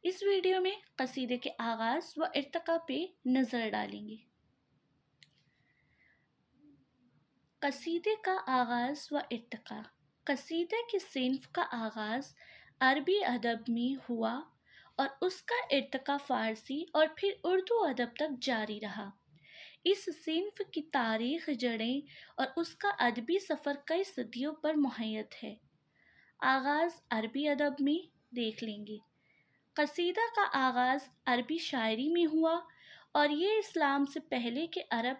اس video میں قصیدے کے آغاز و ارتقاء پہ نظر ڈالیں گے۔ قصیدے کا آغاز و ارتقاء۔ قصیدے کی صنف کا آغاز عربی ادب میں ہوا اور اس کا ارتقاء فارسی اور پھر اردو ادب تک جاری رہا۔ اس صنف کی تاریخ، جڑیں اور اس کا ادبی سفر کئی صدیوں پر محیط ہے۔ آغاز عربی ادب میں دیکھ لیں گے۔ قصیدہ کا آغاز عربی شاعری میں ہوا اور یہ اسلام سے پہلے کے عرب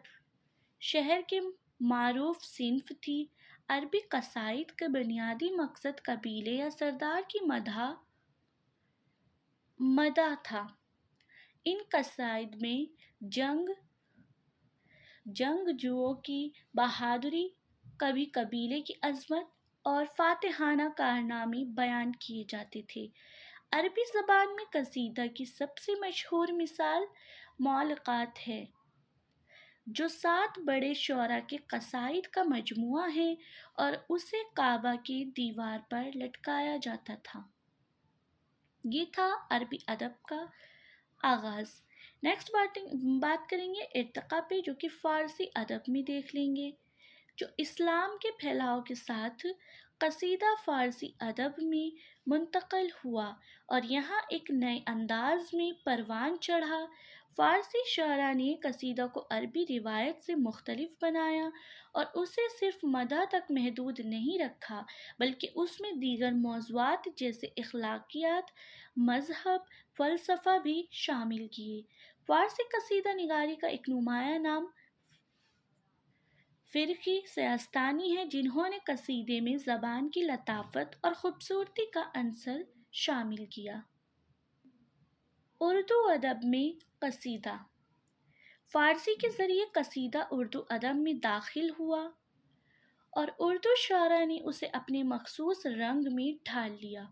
شہر کی معروف صنف تھی۔ عربی قصائد کا بنیادی مقصد قبیلے یا سردار کی مدح تھا۔ ان قصائد میں جنگجوؤں کی بہادری، کبھی قبیلے کی عظمت اور فاتحانہ کارنامے بیان کیے جاتے تھے۔ عربی زبان میں قصیدہ کی سب سے مشہور مثال معلقات ہے، جو 7 بڑے شعراء کے قصائد کا مجموعہ ہے اور اسے کعبہ کی دیوار پر لٹکایا جاتا تھا۔ یہ تھا عربی ادب کا آغاز۔ نیکسٹ بات کریں گے ارتقاء پہ، جو کہ فارسی ادب میں دیکھ لیں گے۔ جو اسلام کے پھیلاؤ کے ساتھ قصیدہ فارسی ادب میں منتقل ہوا اور یہاں ایک نئے انداز میں پروان چڑھا۔ فارسی شاعروں نے قصیدہ کو عربی روایت سے مختلف بنایا اور اسے صرف مدح تک محدود نہیں رکھا، بلکہ اس میں دیگر موضوعات جیسے اخلاقیات، مذہب، فلسفہ بھی شامل کیے۔ فارسی قصیدہ نگاری کا ایک نمایاں نام فرقی سیستانی ہے، جنہوں نے قصیدے میں زبان کی لطافت اور خوبصورتی کا عنصر شامل کیا۔ اردو ادب میں قصیدہ۔ فارسی کے ذریعے قصیدہ اردو ادب میں داخل ہوا اور اردو شاعروں نے اسے اپنے مخصوص رنگ میں ڈھال لیا۔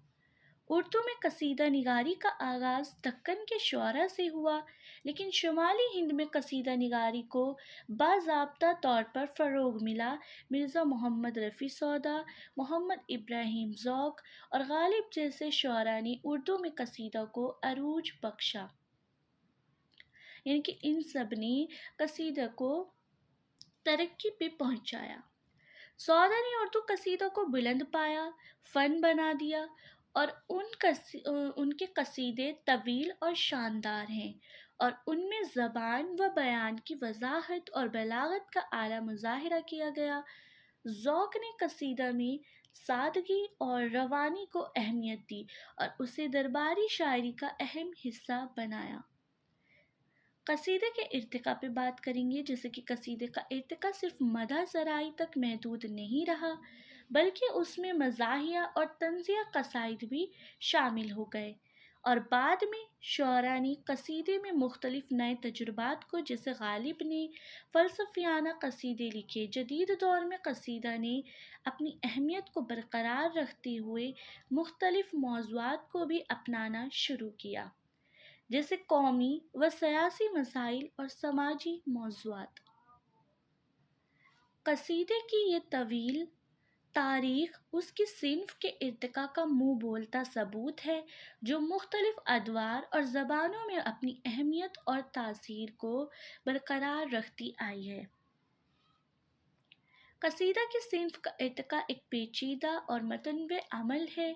اردو میں قصیدہ نگاری کا آغاز دکن کے شعراء سے ہوا، لیکن شمالی ہند میں قصیدہ نگاری کو باضابطہ طور پر فروغ ملا۔ مرزا محمد رفیع سودا، محمد ابراہیم ذوق اور غالب جیسے شعراء نے اردو میں قصیدہ کو عروج بخشا، یعنی کہ ان سب نے قصیدہ کو ترقی پہ پہنچایا۔ سودا نے اردو قصیدہ کو بلند پایا، فن بنا دیا اور ان کے قصیدے طویل اور شاندار ہیں اور ان میں زبان و بیان کی وضاحت اور بلاغت کا اعلیٰ مظاہرہ کیا گیا۔ ذوق نے قصیدہ میں سادگی اور روانی کو اہمیت دی اور اسے درباری شاعری کا اہم حصہ بنایا۔ قصیدے کے ارتقاء پہ بات کریں گے، جیسے کہ قصیدے کا ارتقاء صرف مدح ذرائع تک محدود نہیں رہا، بلکہ اس میں مزاحیہ اور طنزیہ قصائد بھی شامل ہو گئے اور بعد میں شعراء نے قصیدے میں مختلف نئے تجربات کو، جیسے غالب نے فلسفیانہ قصیدے لکھے۔ جدید دور میں قصیدہ نے اپنی اہمیت کو برقرار رکھتے ہوئے مختلف موضوعات کو بھی اپنانا شروع کیا، جیسے قومی و سیاسی مسائل اور سماجی موضوعات۔ قصیدے کی یہ طویل تاریخ اس کی صنف کے ارتقاء کا منہ بولتا ثبوت ہے، جو مختلف ادوار اور زبانوں میں اپنی اہمیت اور تاثیر کو برقرار رکھتی آئی ہے۔ قصیدہ کی صنف کا ارتقاء ایک پیچیدہ اور متنوع عمل ہے،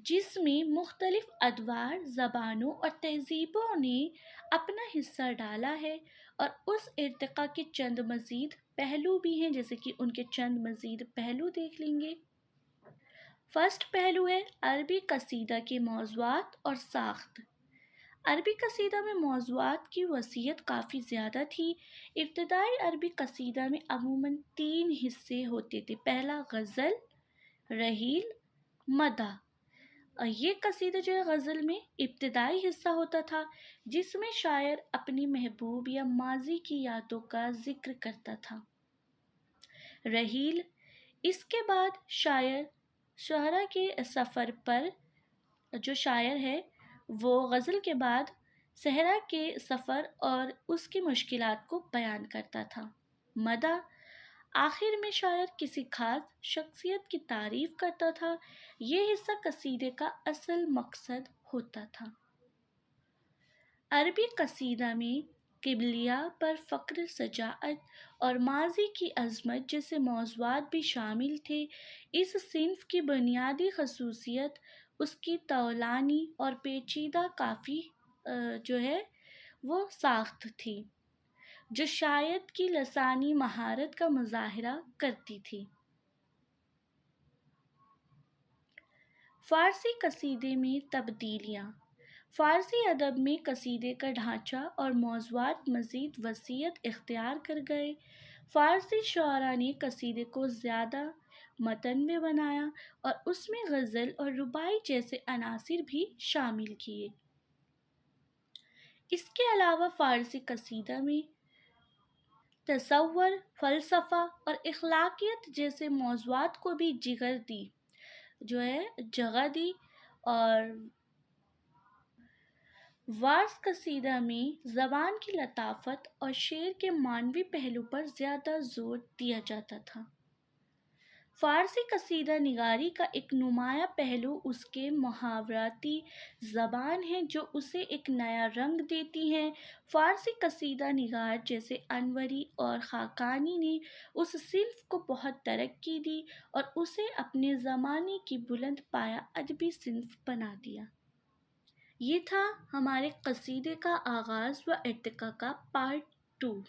جس میں مختلف ادوار، زبانوں اور تہذیبوں نے اپنا حصہ ڈالا ہے اور اس ارتقاء کے چند مزید پہلو بھی ہیں، جیسے کہ ان کے چند مزید پہلو دیکھ لیں گے۔ فرسٹ پہلو ہے عربی قصیدہ کے موضوعات اور ساخت۔ عربی قصیدہ میں موضوعات کی وسعت کافی زیادہ تھی۔ ابتدائی عربی قصیدہ میں عموماً 3 حصے ہوتے تھے۔ پہلا غزل، رحیل، مدح۔ یہ قصیدہ جو ہے غزل میں ابتدائی حصہ ہوتا تھا، جس میں شاعر اپنی محبوب یا ماضی کی یادوں کا ذکر کرتا تھا۔ رحیل، اس کے بعد شاعرہ کے سفر پر، جو شاعر ہے وہ غزل کے بعد صحرا کے سفر اور اس کی مشکلات کو بیان کرتا تھا۔ مدح، آخر میں شاعر کسی خاص شخصیت کی تعریف کرتا تھا۔ یہ حصہ قصیدے کا اصل مقصد ہوتا تھا۔ عربی قصیدہ میں قبلیہ پر فخر، شجاعت اور ماضی کی عظمت جیسے موضوعات بھی شامل تھے۔ اس صنف کی بنیادی خصوصیت اس کی طولانی اور پیچیدہ کافی جو ہے وہ ساخت تھی، جو شاعر کی لسانی مہارت کا مظاہرہ کرتی تھی۔ فارسی قصیدے میں تبدیلیاں۔ فارسی ادب میں قصیدے کا ڈھانچہ اور موضوعات مزید وسعت اختیار کر گئے۔ فارسی شعراء نے قصیدے کو زیادہ متنوع بنایا اور اس میں غزل اور رباعی جیسے عناصر بھی شامل کیے۔ اس کے علاوہ فارسی قصیدہ میں تصور، فلسفہ اور اخلاقیات جیسے موضوعات کو بھی جگہ دی اور وارس قصیدہ میں زبان کی لطافت اور شعر کے معنوی پہلو پر زیادہ زور دیا جاتا تھا۔ فارسی قصیدہ نگاری کا ایک نمایاں پہلو اس کے محاوراتی زبان ہے، جو اسے ایک نیا رنگ دیتی ہے۔ فارسی قصیدہ نگار جیسے انوری اور خاقانی نے اس صنف کو بہت ترقی دی اور اسے اپنے زمانے کی بلند پایہ ادبی صنف بنا دیا۔ یہ تھا ہمارے قصیدے کا آغاز و ارتقاء کا پارٹ 2۔